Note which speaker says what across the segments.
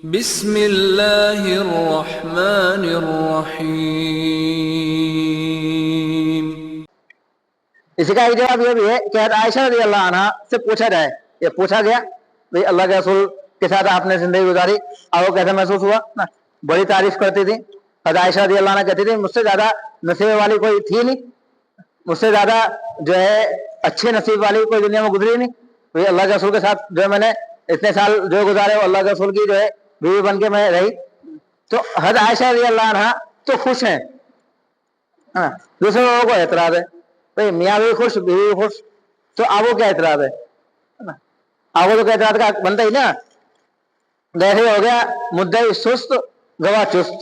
Speaker 1: بسم اللہ الرحمن الرحیم۔
Speaker 2: اسی کا ایک جواب یہ بھی ہے کہ عائشہ رضی اللہ عنہ سے پوچھا جائے، یہ پوچھا گیا بھئی اللہ کے رسول کے ساتھ آپ نے زندگی گزاری اور وہ کیسا محسوس ہوا نا، بڑی تعریف کرتی تھی حضرت عائشہ رضی اللہ عنہ، کہتی تھی مجھ سے زیادہ نصیب والی کوئی تھی نہیں، مجھ سے زیادہ جو ہے اچھے نصیب والی کوئی دنیا میں گزری نہیں، بھئی اللہ کے رسول کے ساتھ جو ہے میں نے اتنے سال جو گزارے وہ اللہ کے رسول کی جو ہے بیوی بن کے میں رہی۔ تو حضرت عائشہ رضی اللہ عنہ تو خوش ہیں، دوسرے لوگوں کو اعتراض ہے بھئی میاں بھی خوش بیوی بھی خوش، تو آپ کو کیا اعتراض ہے؟ آپ کو تو کیا اعتراض کا بنتا ہی نا۔ جیسے ہو گیا مدعی سست گواہ چست،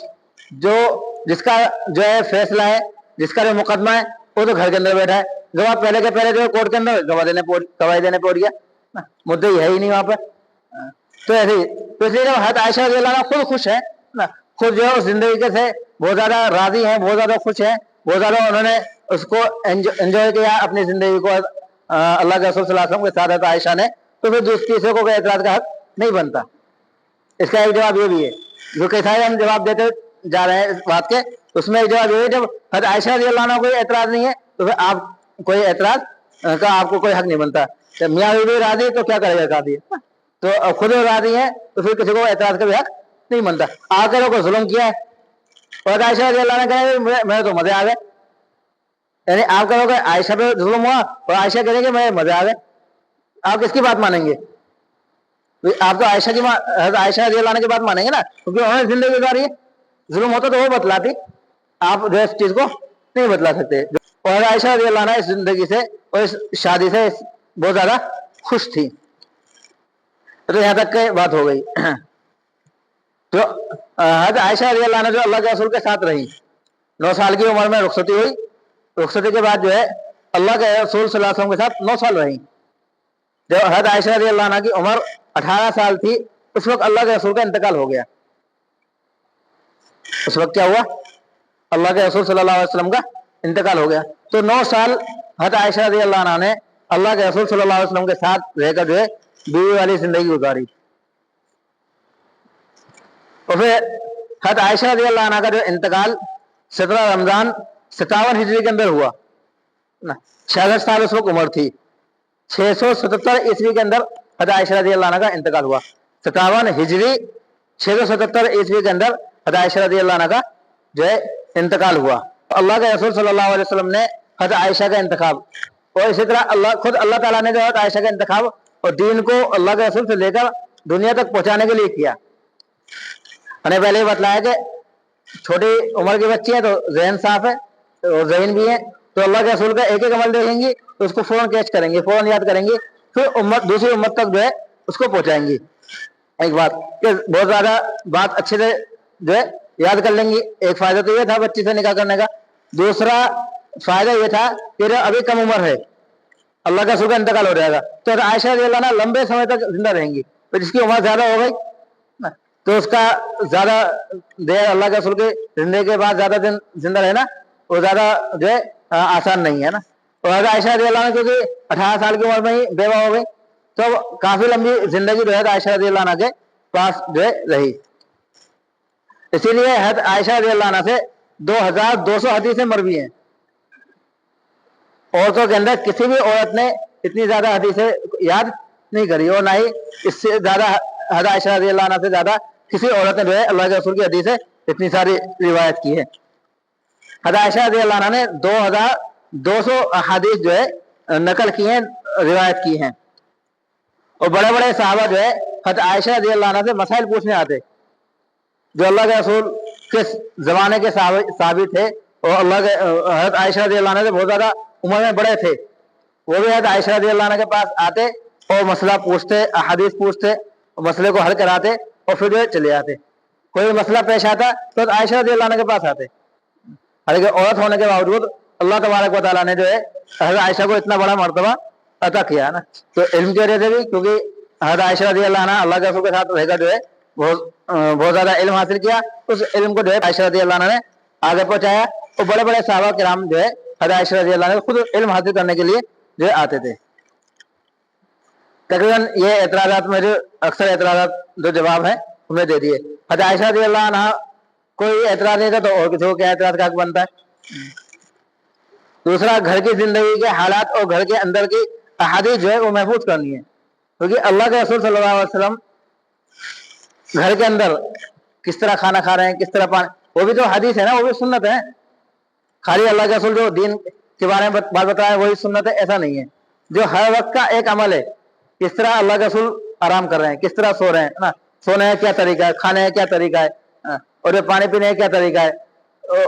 Speaker 2: جس کا جو ہے فیصلہ ہے، جس کا جو مقدمہ ہے وہ تو گھر کے اندر بیٹھا ہے، گواہ پہلے کے پہلے جو ہے کورٹ کے اندر گواہی دینے پہنچ گیا، مدعی ہے ہی نہیں وہاں پہ۔ تو ایسے ہی تو اس لیے جب حضرت عائشہ رضی اللہ عنہ خود خوش ہے نا، خود جو ہے اس زندگی کے سے بہت زیادہ راضی ہیں، بہت زیادہ خوش ہیں، بہت زیادہ انہوں نے اس کو انجوائے کیا اپنی زندگی کو اللہ کے رسول صلی اللہ علیہ وسلم کے ساتھ حضرت عائشہ نے، تو پھر کسی کو کوئی اعتراض کا حق نہیں بنتا۔ اس کا ایک جواب یہ بھی ہے جو کہ ہم جواب دیتے جا رہے ہیں اس بات کے، اس میں ایک جواب یہ ہے جب حضرت عائشہ رضی اللہ عنہ کوئی اعتراض نہیں ہے تو پھر آپ کوئی اعتراض کا آپ کو کوئی حق نہیں بنتا۔ جب میاں بیوی راضی تو کیا کرے گا قاضی، تو خود راضی ہیں تو پھر کسی کو اعتراض کا بھی حق نہیں بنتا۔ آ کر کو ظلم کیا ہے اور عائشہ رضی اللہ عنہ کہے میں تو مزے آ گئے، یعنی آپ کہو کہ عائشہ پہ ظلم ہوا اور عائشہ کہے کہ میں مزے آ گئے، آپ کس کی بات مانیں گے؟ آپ تو عائشہ کی عائشہ رضی اللہ عنہ کی بات مانیں گے نا، کیونکہ انہوں نے زندگی گزاری ہے، ظلم ہوتا تو وہ بتلاتی، آپ جو اس چیز کو نہیں بتلا سکتے۔ اور عائشہ رضی اللہ عنہ اس زندگی سے اور اس شادی سے بہت زیادہ خوش تھی، تو یہاں تک کہ بات ہو گئی۔ تو حضرت عائشہ رضی اللہ عنہ جو اللہ کے رسول کے ساتھ رہی، 9 سال کی عمر میں رخصتی ہوئی، رخصتی کے بعد جو ہے اللہ کے رسول صلی اللہ علیہ وسلم کے ساتھ 9 سال رہی۔ جب حضرت عائشہ رضی اللہ عنہ کی عمر 18 سال تھی اس وقت اللہ کے رسول کا انتقال ہو گیا۔ اس وقت کیا ہوا؟ اللہ کے رسول صلی اللہ علیہ وسلم کا انتقال ہو گیا۔ تو 9 سال حضرت عائشہ رضی اللہ عنہ نے اللہ کے رسول صلی اللہ علیہ وسلم کے ساتھ رہ کر جو ہے بیوی والی زندگی گزاری۔ اور پھر حضرت عائشہ رضی اللہ عنہ کا جو انتقال 17 رمضان 57 ہجری کے اندر ہوا، 66 سال اس وقت عمر تھی، 677 عیسوی کے اندر حضرت عائشہ رضی اللہ عنہ کا انتقال ہوا۔ 57 ہجری 677 عیسوی کے اندر حضرت عائشہ رضی اللہ عنہ کا جو ہے انتقال ہوا۔ اللہ کے رسول صلی اللہ علیہ وسلم نے حضرت عائشہ کا انتخاب، اور اسی طرح خود اللہ تعالیٰ نے جو حضرت عائشہ کا انتخاب اور دین کو اللہ کے رسول سے لے کر دنیا تک پہنچانے کے لیے کیا۔ میں نے پہلے ہی بتلایا کہ چھوٹی عمر کی بچی ہے تو ذہن صاف ہے اور ذہن بھی ہے، تو اللہ کے رسول کا ایک ایک عمل دیکھیں گی تو اس کو فوراً کیچ کریں گے، فوراً یاد کریں گی، پھر دوسری امت تک جو ہے اس کو پہنچائیں گی۔ ایک بات کہ بہت زیادہ بات اچھے سے جو ہے یاد کر لیں گی۔ ایک فائدہ تو یہ تھا بچی سے نکاح کرنے کا، دوسرا فائدہ یہ تھا کہ ابھی کم عمر ہے، اللہ کا رسول کا انتقال ہو جائے گا تو عائشہ رضی اللہ عنہ لمبے سمے تک زندہ رہیں گی، تو جس کی عمر زیادہ ہو گئی تو اس کا زیادہ دیر اللہ کے رسول کے زندگی کے بعد زیادہ دن زندہ رہنا وہ زیادہ جو ہے آسان نہیں ہے نا۔ اور حضرت عائشہ رضی اللہ عنہ کیونکہ 18 سال کی عمر میں ہی بیوہ ہو گئی تو کافی لمبی زندگی جو ہے عائشہ رضی اللہ عنہ کے پاس جو ہے رہی۔ اسی لیے حضرت عائشہ رضی اللہ عنہ سے 2200 حدیثیں مروی ہیں۔ عورتوں کے اندر کسی بھی عورت نے اتنی زیادہ حدیثیں یاد نہیں کری، اور نہ ہی اس سے زیادہ حضرت عائشہ رضی اللہ عنہ سے زیادہ کسی عورت نے جو ہے اللہ کے رسول کی حدیثیں اتنی ساری روایت کی ہے۔ حضرت عائشہ رضی اللہ عنہ نے 2200 حدیث جو ہے نقل کی ہیں، روایت کی ہیں، اور بڑے بڑے صحابہ جو ہے حضرت عائشہ رضی اللہ عنہ سے مسائل پوچھنے آتے، جو اللہ کے رسول کے زمانے کے صحابی تھے اور اللہ کے حضرت عائشہ رضی اللہ عنہ سے بہت زیادہ عمر میں بڑے تھے، وہ بھی حضرت عائشہ رضی اللہ عنہ کے پاس آتے اور مسئلہ پوچھتے، احادیث پوچھتے، مسئلے کو حل کراتے اور پھر جو ہے چلے آتے۔ کوئی مسئلہ پیش آتا تو عائشہ رضی اللہ عنہ کے پاس آتے، حالانکہ عورت ہونے کے باوجود اللہ تبارک و تعالیٰ نے جو ہے حضرت عائشہ کو اتنا بڑا مرتبہ عطا کیا ہے نا۔ تو علم کی وجہ سے بھی، کیونکہ حضرت عائشہ رضی اللہ عنہ اللہ کے رسول کے ساتھ رہ کر جو ہے بہت زیادہ علم حاصل کیا، اس علم کو جو ہے عائشہ رضی اللہ عنہ نے آگے پہنچایا، اور بڑے بڑے صحابہ کرام جو ہے حضرت عائشہ رضی اللہ عنہ خود علم حاصل کرنے کے لیے جو ہے آتے تھے۔ تقریباً یہ اعتراضات میں جو اکثر اعتراضات جو جواب ہیں उन्हें दे दिए। हज़रत आयशा रज़ियल्लाहु अन्हा कोई एतराज नहीं था तो और किसी को क्या एतराज का हक बनता है। दूसरा, घर की जिंदगी के हालात और घर के अंदर की अहादीस जो है वो महफूज करनी है, क्योंकि अल्लाह के रसूल सल्लल्लाहु अलैहि वसल्लम घर के अंदर किस तरह खाना खा रहे हैं, किस तरह पानी, वो भी तो हदीस है ना, वो भी सुन्नत है। खाली अल्लाह के रसूल जो दीन के बारे में बात बताया वही सुन्नत है, ऐसा नहीं है। जो हर वक्त का एक अमल है, किस तरह अल्लाह के रसूल आराम कर रहे हैं, किस तरह सो रहे हैं ना, सोने का क्या तरीका है, खाने का क्या तरीका है, और जो पानी पीने का क्या तरीका है,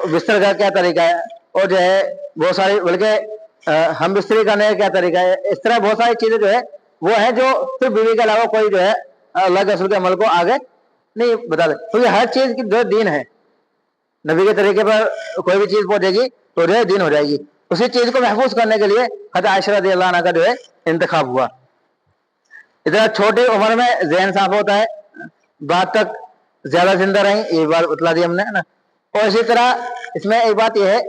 Speaker 2: बिस्तर का क्या तरीका है, और जो है बहुत सारी, बल्कि हम बिस्तरी करने का क्या तरीका है, इस तरह बहुत सारी चीजें जो है वो है जो सिर्फ बीवी के अलावा कोई जो है अल्लाह के रसूल के अमल को आगे नहीं बता दे। तो ये हर चीज की जो दीन है, नबी के तरीके पर कोई भी चीज पहुंचेगी तो जो है दीन हो जाएगी। उसी चीज को महफूज करने के लिए हज़रत आयशा रज़ियल्लाहु अन्हा का जो है इंतखाब हुआ। इतना छोटी उम्र में ज़हन साफ होता है, बात तक ज्यादा जिंदा रही, ये बात बतला दी हमने, है ना। और इसी तरह इसमें एक बात यह है,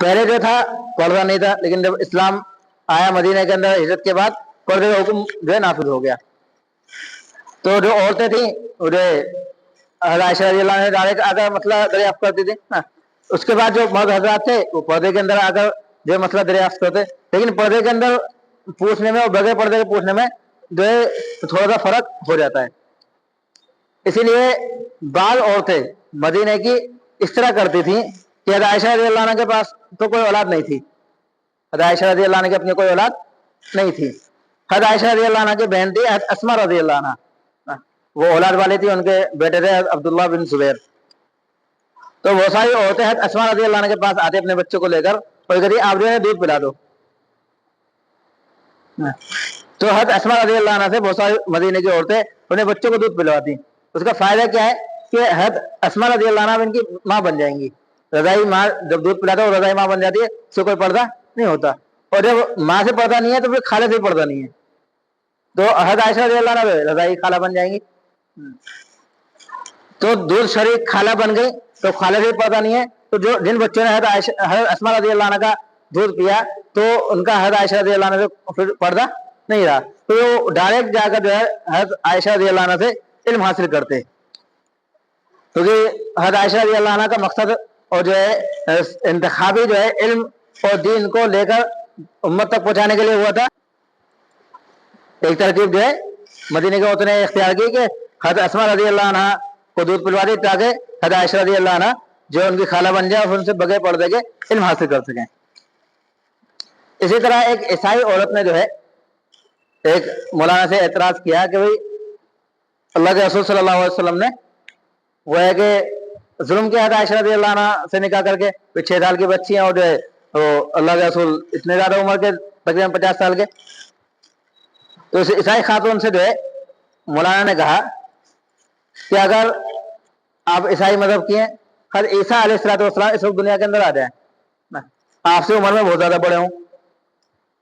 Speaker 2: पहले जो था पर्दा नहीं था, लेकिन जब इस्लाम आया मदीने के अंदर हिजरत के बाद, पर्दे का हुक्म जो है नाफिज हो गया। तो जो औरतें थी वो जो आयशा रज़ियल्लाहु अन्हा डायरेक्ट आकर मसला दरियाफ्त करती थी ना। उसके बाद जो मर्द हजरात थे वो पर्दे के अंदर आकर जो मसला दरियाफ्त करते, लेकिन पर्दे के अंदर पूछने में और बगैर पर्दे के पूछने में जो है थोड़ा सा फर्क हो जाता है। इसीलिए बाल औरतें मदीने की इस तरह करती थी कि हज़रत आयशा रज़ियल्लाहु अन्हा के पास तो कोई औलाद नहीं थी, हज़रत आयशा रज़ियल्लाहु अन्हा के अपनी कोई औलाद नहीं थी। हज़रत आयशा रज़ियल्लाहु अन्हा की बहन थी हज़रत अस्मा रज़ियल्लाहु अन्हा, वो औलाद वाली थी, उनके बेटे थे अब्दुल्लाह बिन जुबैर। तो बहुत सारी औरतें हज़रत अस्मा रज़ियल्लाहु अन्हा के पास आते अपने बच्चों को लेकर और कहती आप जो है दूध पिला दो। तो हज़रत अस्मा रज़ियल्लाहु अन्हा से बहुत सारी मदीने की औरतें उन्हें बच्चों को दूध पिलवाती। उसका फायदा क्या है कि हज़रत अस्मा रज़ियल्लाहु अन्हा इनकी माँ बन जाएंगी। रज़ाई माँ जब दूध पिलाता है वो रज़ाई माँ बन जाती है, उससे कोई पर्दा नहीं होता। और जब माँ से पर्दा नहीं है तो फिर खाले से पर्दा नहीं है, तो हज़रत आयशा रज़ियल्लाहु अन्हा रज़ाई खाला बन जाएंगी। तो दूध शरीक खाला बन गई तो खाले से पर्दा नहीं है। तो जो जिन बच्चों ने हज़रत अस्मा रज़ियल्लाहु अन्हा का दूध पिया तो उनका हज़रत आयशा रज़ियल्लाहु अन्हा से फिर पर्दा नहीं रहा। तो वो डायरेक्ट जाकर जो है हज़रत आयशा रज़ियल्लाहु अन्हा से इल्म हासिल करते, क्योंकि हज़रत आयशा रज़ियल्लाहु अन्हा का मकसद और जो है इंतखाबी जो है इल्म और दीन को लेकर उम्मत तक पहुंचाने के लिए हुआ था। एक तरकीब जो है मदीने के औरतों ने इख्तियार की कि हज़रत अस्मा रज़ियल्लाहु अन्हा को दूध पिलवा दी ताकि हज़रत आयशा रज़ियल्लाहु अन्हा जो उनकी खाला बन जाए और उनसे बगैर पर्दे के इल्म हासिल कर सकें। इसी तरह एक ईसाई औरत ने जो है एक मौलाना से एतराज किया कि भाई अल्लाह के रसूल सल्लल्लाहु अलैहि वसल्लम ने वो है कि जुल्म किया था आयशा रज़ियल्लाहु अन्हा से निकाह करके, 6 साल की बच्ची हैं और जो है तो अल्लाह के रसूल इतने ज्यादा उम्र के तकरीबन 50 साल के। तो इस ईसाई खातून से जो है मौलाना ने कहा कि अगर आप ईसाई मजहब की हैं, हज़रत ईसा अलैहिस्सलाम इस वक्त दुनिया के अंदर आ जाए ना, आपसे उम्र में बहुत ज्यादा बड़े हों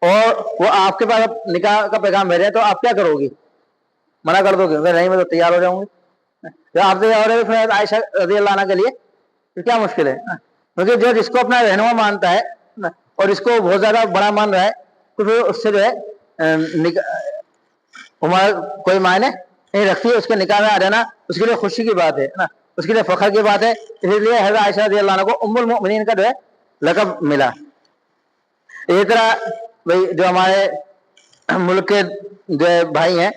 Speaker 2: और वो आपके पास निकाह का पैगाम भेजे तो आप क्या करोगी? मना कर दोगे? नहीं, मैं तो तैयार हो जाऊंगी। जब आप तैयार हो रहे आयशा रज़ियल्लाहु अन्हा के लिए तो क्या मुश्किल है? क्योंकि जो जिसको अपना रहनुमा मानता है ना और इसको बहुत ज्यादा बड़ा मान रहा है तो फिर उससे जो है उम्र कोई मायने नहीं रखती है। उसके निकाह में आ जाना उसके लिए खुशी की बात है ना, उसके लिए फख्र की बात है। इसलिए हज़रत आयशा रज़ियल्लाहु अन्हा को उम्मुल मोमिनीन का जो है लक़ब मिला। इसी तरह भाई जो हमारे मुल्क के जो भाई हैं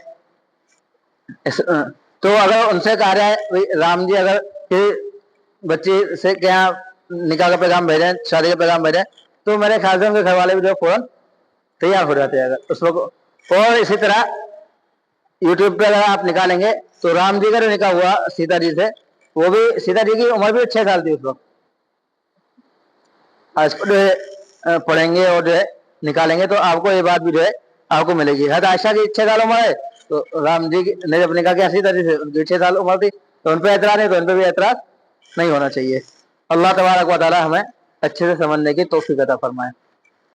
Speaker 2: तो अगर उनसे कहा जाए भाई राम जी अगर बच्ची से क्या निकाह का पैगाम भेजें, शादी का पैगाम भेजें, तो मेरे ख्याल से उनके घर वाले भी जो फौरन तैयार हो जाते हैं अगर उस वक्त। और इसी तरह यूट्यूब पे अगर आप निकालेंगे तो राम जी का जो निकाह हुआ सीता जी से, वो भी सीता जी की उम्र भी 6 साल थी उस वक्त। आज को जो है पढ़ेंगे और जो है निकालेंगे तो आपको ये बात भी जो है आपको मिलेगी। हज़रत आयशा की 6 साल उम्र है तो राम जी ने जब निकाह किया सीता जी से उनकी 6 साल उम्र थी, तो उन पर एतराज है तो उन पर भी एतराज नहीं होना चाहिए। अल्लाह तबारक व तआला हमें अच्छे से समझने की तौफीक अता फरमाए।